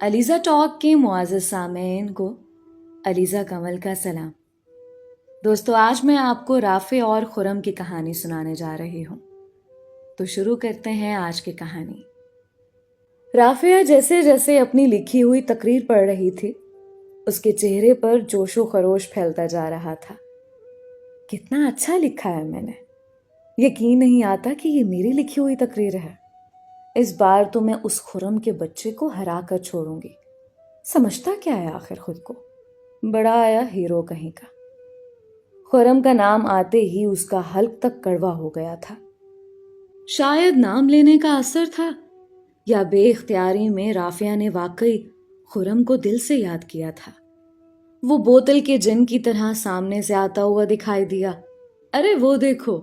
Alizeh talk کے معزز سامعین کو علیزہ کمل کا سلام۔ دوستو، آج میں آپ کو رافع اور خرم کی کہانی سنانے جا رہی ہوں۔ تو شروع کرتے ہیں آج کی کہانی۔ رافعہ جیسے جیسے اپنی لکھی ہوئی تقریر پڑھ رہی تھی، اس کے چہرے پر جوش و خروش پھیلتا جا رہا تھا۔ کتنا اچھا لکھا ہے میں نے، یقین نہیں آتا کہ یہ میری لکھی ہوئی تقریر ہے۔ اس بار تو میں اس خرم کے بچے کو ہرا کر چھوڑوں گی۔ سمجھتا کیا ہے آخر خود کو، بڑا آیا ہیرو کہیں کا۔ خرم کا نام آتے ہی اس کا حلق تک کڑوا ہو گیا تھا۔ شاید نام لینے کا اثر تھا، یا بے اختیاری میں رافعہ نے واقعی خرم کو دل سے یاد کیا تھا۔ وہ بوتل کے جن کی طرح سامنے سے آتا ہوا دکھائی دیا۔ ارے وہ دیکھو،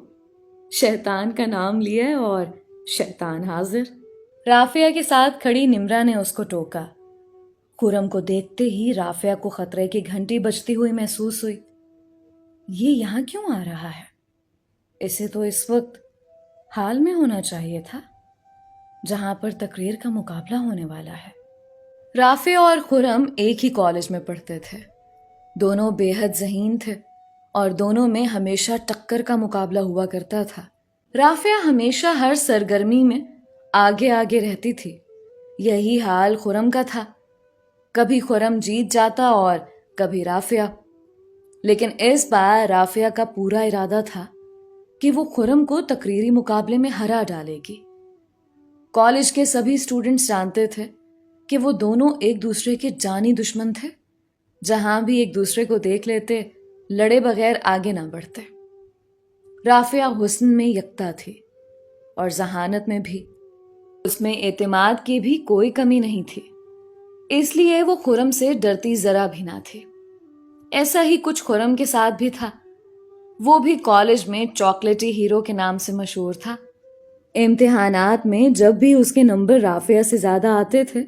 شیطان کا نام لیا اور شیطان حاضر۔ رافعہ کے ساتھ کھڑی نمرا نے اس کو ٹوکا۔ خرم کو دیکھتے ہی رافعہ کو خطرے کی گھنٹی بجتی ہوئی محسوس ہوئی۔ یہ یہاں کیوں آ رہا ہے؟ اسے تو اس وقت حال میں ہونا چاہیے تھا، جہاں پر تقریر کا مقابلہ ہونے والا ہے۔ رافعہ اور خرم ایک ہی کالج میں پڑھتے تھے۔ دونوں بے حد ذہین تھے اور دونوں میں ہمیشہ ٹکر کا مقابلہ ہوا کرتا تھا۔ رافعہ ہمیشہ ہر سرگرمی میں آگے آگے رہتی تھی۔ یہی حال خرم کا تھا۔ کبھی خرم جیت جاتا اور کبھی رافعہ، لیکن اس بار رافعہ کا پورا ارادہ تھا کہ وہ خرم کو تقریری مقابلے میں ہرا ڈالے گی۔ کالج کے سبھی اسٹوڈنٹس جانتے تھے کہ وہ دونوں ایک دوسرے کے جانی دشمن تھے۔ جہاں بھی ایک دوسرے کو دیکھ لیتے، لڑے بغیر آگے نہ بڑھتے۔ رافعہ حسن میں یکتا تھی اور ذہانت میں بھی۔ اس میں اعتماد کی بھی کوئی کمی نہیں تھی، اس لیے وہ خرم سے ڈرتی ذرا بھی نہ تھی۔ ایسا ہی کچھ خرم کے ساتھ بھی تھا۔ وہ بھی کالج میں چاکلیٹی ہیرو کے نام سے مشہور تھا۔ امتحانات میں جب بھی اس کے نمبر رافعہ سے زیادہ آتے تھے،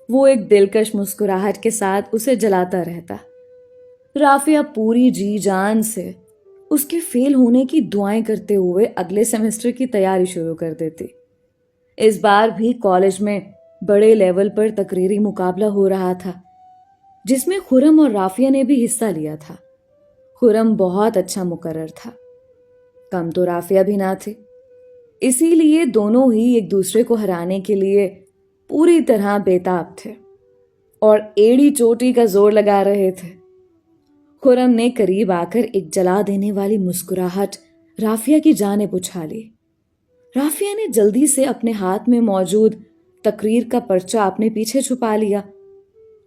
وہ ایک دلکش مسکراہٹ کے ساتھ اسے جلاتا رہتا۔ رافعہ پوری جی جان سے اس کے فیل ہونے کی دعائیں کرتے ہوئے اگلے سیمسٹر کی تیاری شروع کر دیتی۔ اس بار بھی کالج میں بڑے لیول پر تقریری مقابلہ ہو رہا تھا، جس میں خرم اور رافعہ نے بھی حصہ لیا تھا۔ خرم بہت اچھا مقرر تھا، کم تو رافعہ بھی نہ تھی، اسی لیے دونوں ہی ایک دوسرے کو ہرانے کے لیے پوری طرح بےتاب تھے اور ایڑی چوٹی کا زور لگا رہے تھے۔ خرم نے قریب آ کر ایک جلا دینے والی مسکراہٹ رافعہ کی جانب اچھالی۔ رافعہ نے جلدی سے اپنے ہاتھ میں موجود تقریر کا پرچہ اپنے پیچھے چھپا لیا۔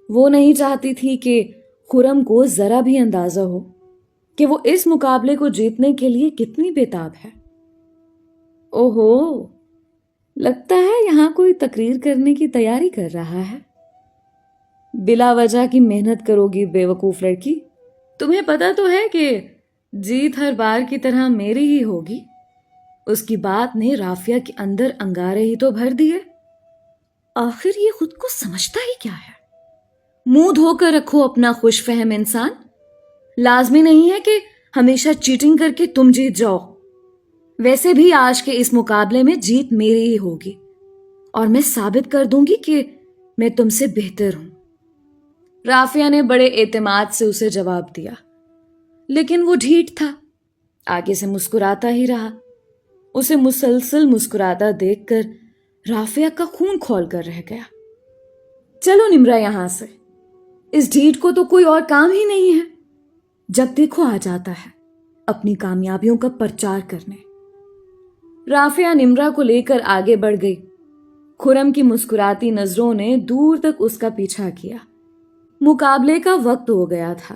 وہ نہیں چاہتی تھی کہ خرم کو ذرا بھی اندازہ ہو کہ وہ اس مقابلے کو جیتنے کے لیے کتنی بےتاب ہے۔ اوہو، لگتا ہے یہاں کوئی تقریر کرنے کی تیاری کر رہا ہے۔ بلا وجہ کی محنت کرو گی بے وقوف لڑکی، تمہیں پتا تو ہے کہ جیت ہر بار کی طرح میری ہی ہوگی۔ اس کی بات نے رافعہ کے اندر انگارے ہی تو بھر دیے۔ آخر یہ خود کو سمجھتا ہی کیا ہے؟ منہ دھو کر رکھو اپنا خوش فہم انسان۔ لازمی نہیں ہے کہ ہمیشہ چیٹنگ کر کے تم جیت جاؤ۔ ویسے بھی آج کے اس مقابلے میں جیت میری ہی ہوگی اور میں ثابت کر دوں گی کہ میں تم سے بہتر ہوں۔ رافعہ نے بڑے اعتماد سے اسے جواب دیا، لیکن وہ ڈھیٹ تھا، آگے سے مسکراتا ہی رہا۔ اسے مسلسل مسکراتا دیکھ کر رافعہ کا خون کھول کر رہ گیا۔ چلو نمرا یہاں سے، اس ڈھیٹ کو تو کوئی اور کام ہی نہیں ہے، جب دیکھو آ جاتا ہے اپنی کامیابیوں کا پرچار کرنے۔ رافعہ نمرا کو لے کر آگے بڑھ گئی۔ خرم کی مسکراتی نظروں نے دور تک اس کا پیچھا کیا۔ مقابلے کا وقت ہو گیا تھا۔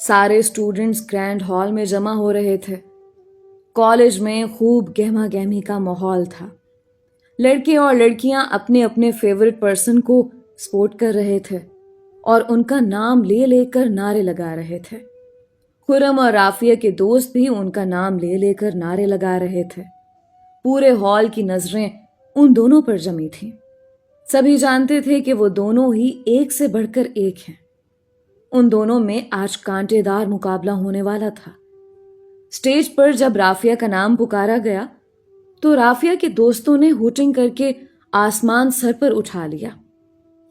سارے اسٹوڈنٹس گرینڈ ہال میں جمع ہو رہے تھے۔ کالج میں خوب گہما گہمی کا ماحول تھا۔ لڑکے اور لڑکیاں اپنے اپنے فیورٹ پرسن کو سپورٹ کر رہے تھے اور ان کا نام لے لے کر نعرے لگا رہے تھے۔ خرم اور رافعہ کے دوست بھی ان کا نام لے لے کر نعرے لگا رہے تھے۔ پورے ہال کی نظریں ان دونوں پر جمی تھیں۔ سبھی جانتے تھے کہ وہ دونوں ہی ایک سے بڑھ کر ایک ہیں۔ ان دونوں میں آج کانٹے دار مقابلہ ہونے والا تھا۔ اسٹیج پر جب رافعہ کا نام پکارا گیا تو رافعہ کے دوستوں نے ہوٹنگ کر کے آسمان سر پر اٹھا لیا۔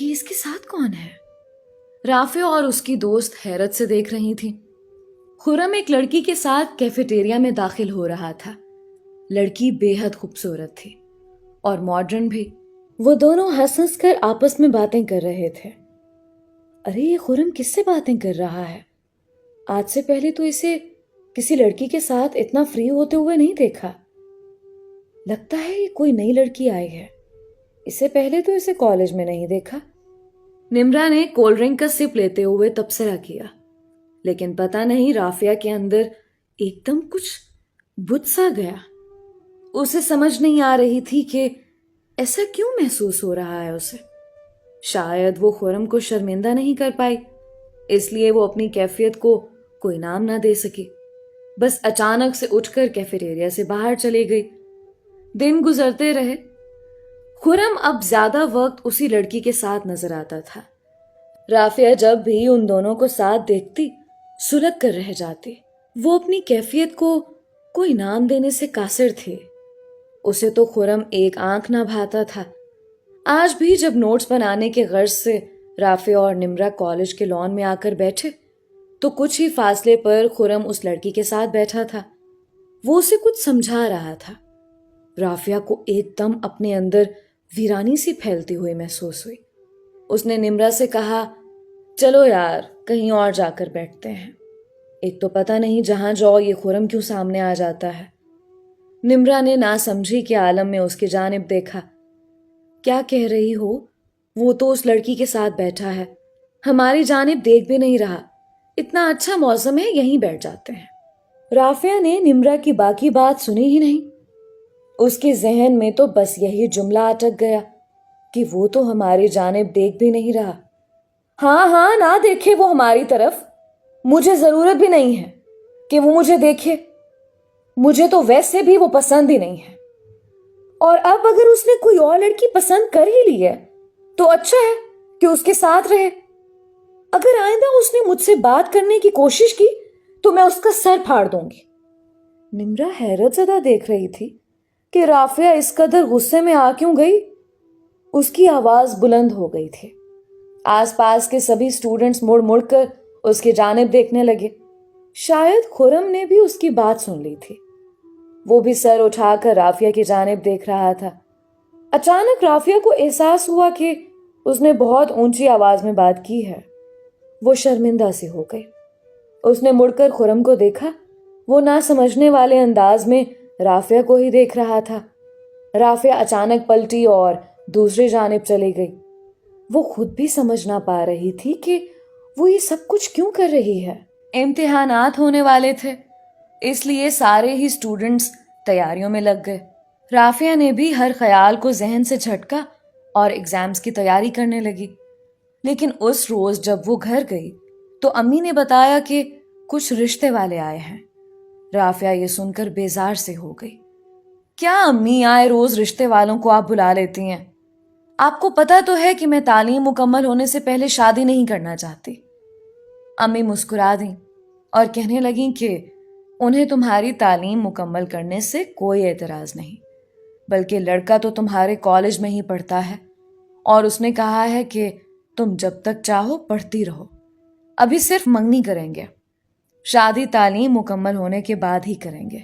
یہ اس کے ساتھ کون ہے؟ رافع اور اس کی دوست حیرت سے دیکھ رہی تھی۔ خرم ایک لڑکی کے ساتھ کیفیٹیریا میں داخل ہو رہا تھا۔ لڑکی بے حد خوبصورت تھی اور ماڈرن بھی۔ وہ دونوں ہنس ہنس کر آپس میں باتیں کر رہے تھے۔ ارے یہ خرم کس سے باتیں کر رہا ہے؟ آج سے پہلے تو اسے کسی لڑکی کے ساتھ اتنا فری ہوتے ہوئے نہیں دیکھا۔ لگتا ہے یہ کوئی نئی لڑکی آئی ہے، اس سے پہلے تو اسے کالج میں نہیں دیکھا۔ نمرا نے کولڈ ڈرنک کا سپ لیتے ہوئے تبصرہ کیا، لیکن پتہ نہیں رافعہ کے اندر ایک دم کچھ بت سا گیا۔ اسے سمجھ نہیں آ رہی تھی کہ ایسا کیوں محسوس ہو رہا ہے اسے۔ شاید وہ خرم کو شرمندہ نہیں کر پائی، اس لیے وہ اپنی کیفیت کو کوئی نام نہ دے سکی۔ بس اچانک سے اٹھ کر کیفیٹیریا سے باہر چلی گئی۔ دن گزرتے رہے۔ خرم اب زیادہ وقت اسی لڑکی کے ساتھ نظر آتا تھا۔ رافعہ جب بھی ان دونوں کو ساتھ دیکھتی سلگ کر رہ جاتی۔ وہ اپنی کیفیت کو کوئی نام دینے سے قاصر تھی۔ اسے تو خرم ایک آنکھ نہ بھاتا تھا۔ آج بھی جب نوٹس بنانے کے غرض سے رافعہ اور نمرا کالج کے لان میں آ کر بیٹھے تو کچھ ہی فاصلے پر خرم اس لڑکی کے ساتھ بیٹھا تھا۔ وہ اسے کچھ سمجھا رہا تھا۔ رافعہ کو ایک دم اپنے اندر ویرانی سی پھیلتی ہوئی محسوس ہوئی۔ اس نے نمرا سے کہا، چلو یار کہیں اور جا کر بیٹھتے ہیں، ایک تو پتہ نہیں جہاں جاؤ یہ خرم کیوں سامنے آ جاتا ہے۔ نمرا نے ناسمجھی کے عالم میں اس کی جانب دیکھا۔ کیا کہہ رہی ہو؟ وہ تو اس لڑکی کے ساتھ بیٹھا ہے، ہماری جانب دیکھ بھی نہیں رہا۔ اتنا اچھا موسم ہے، یہیں بیٹھ جاتے ہیں۔ رافعہ نے نمرا کی باقی بات سنی ہی نہیں۔ اس کے ذہن میں تو بس یہی جملہ اٹک گیا کہ وہ تو ہماری جانب دیکھ بھی نہیں رہا۔ ہاں نہ دیکھے وہ ہماری طرف، مجھے ضرورت بھی نہیں ہے کہ وہ مجھے دیکھے، مجھے تو ویسے بھی وہ پسند ہی نہیں ہے۔ اور اب اگر اس نے کوئی اور لڑکی پسند کر ہی لی ہے تو اچھا ہے کہ اس کے ساتھ رہے۔ اگر آئندہ اس نے مجھ سے بات کرنے کی کوشش کی تو میں اس کا سر پھاڑ دوں گی۔ نمرا حیرت زدہ دیکھ رہی تھی کہ رافعہ اس قدر غصے میں آ کیوں گئی۔ اس کی آواز بلند ہو گئی تھی۔ آس پاس کے سبھی اسٹوڈنٹس مڑ مڑ کر اس کی جانب دیکھنے لگے۔ شاید خرم نے بھی اس کی بات سن لی تھی۔ وہ بھی سر اٹھا کر رافعہ کی جانب دیکھ رہا تھا۔ اچانک رافعہ کو احساس ہوا کہ اس نے بہت اونچی آواز میں بات کی ہے۔ وہ شرمندہ سی ہو گئی۔ اس نے مڑ کر خرم کو دیکھا۔ وہ نہ سمجھنے والے انداز میں رافعہ کو ہی دیکھ رہا تھا۔ رافعہ اچانک پلٹی اور دوسری جانب چلی گئی۔ وہ خود بھی سمجھ نہ پا رہی تھی کہ وہ یہ سب کچھ کیوں کر رہی ہے۔ امتحانات ہونے والے تھے، اس لیے سارے ہی اسٹوڈنٹس تیاریوں میں لگ گئے۔ رافعہ نے بھی ہر خیال کو ذہن سے جھٹکا اور ایگزامز کی تیاری کرنے لگی۔ لیکن اس روز جب وہ گھر گئی تو امی نے بتایا کہ کچھ رشتے والے آئے ہیں۔ رافعہ یہ سن کر بیزار سے ہو گئی۔ کیا امی آئے روز رشتے والوں کو آپ بلا لیتی ہیں؟ آپ کو پتا تو ہے کہ میں تعلیم مکمل ہونے سے پہلے شادی نہیں کرنا چاہتی۔ امی مسکرا دیں اور کہنے لگیں کہ انہیں تمہاری تعلیم مکمل کرنے سے کوئی اعتراض نہیں، بلکہ لڑکا تو تمہارے کالج میں ہی پڑھتا ہے اور اس نے کہا ہے کہ تم جب تک چاہو پڑھتی رہو، ابھی صرف منگنی کریں گے، شادی تعلیم مکمل ہونے کے بعد ہی کریں گے۔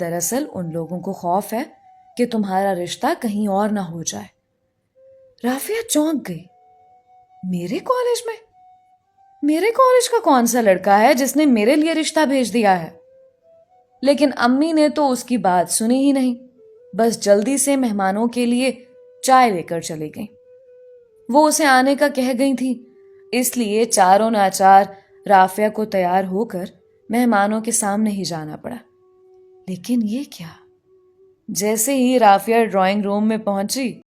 دراصل ان لوگوں کو خوف ہے کہ تمہارا رشتہ کہیں اور نہ ہو جائے۔ رافعہ چونک گئی۔ میرے کالج میں؟ میرے کالج کا کون سا لڑکا ہے جس نے میرے لیے رشتہ بھیج دیا ہے؟ لیکن امی نے تو اس کی بات سنی ہی نہیں، بس جلدی سے مہمانوں کے لیے چائے لے کر چلی گئیں۔ وہ اسے آنے کا کہہ گئی تھی، اس لیے چاروں ناچار رافعہ کو تیار ہو کر مہمانوں کے سامنے ہی جانا پڑا۔ لیکن یہ کیا؟ جیسے ہی رافعہ ڈرائنگ روم میں پہنچی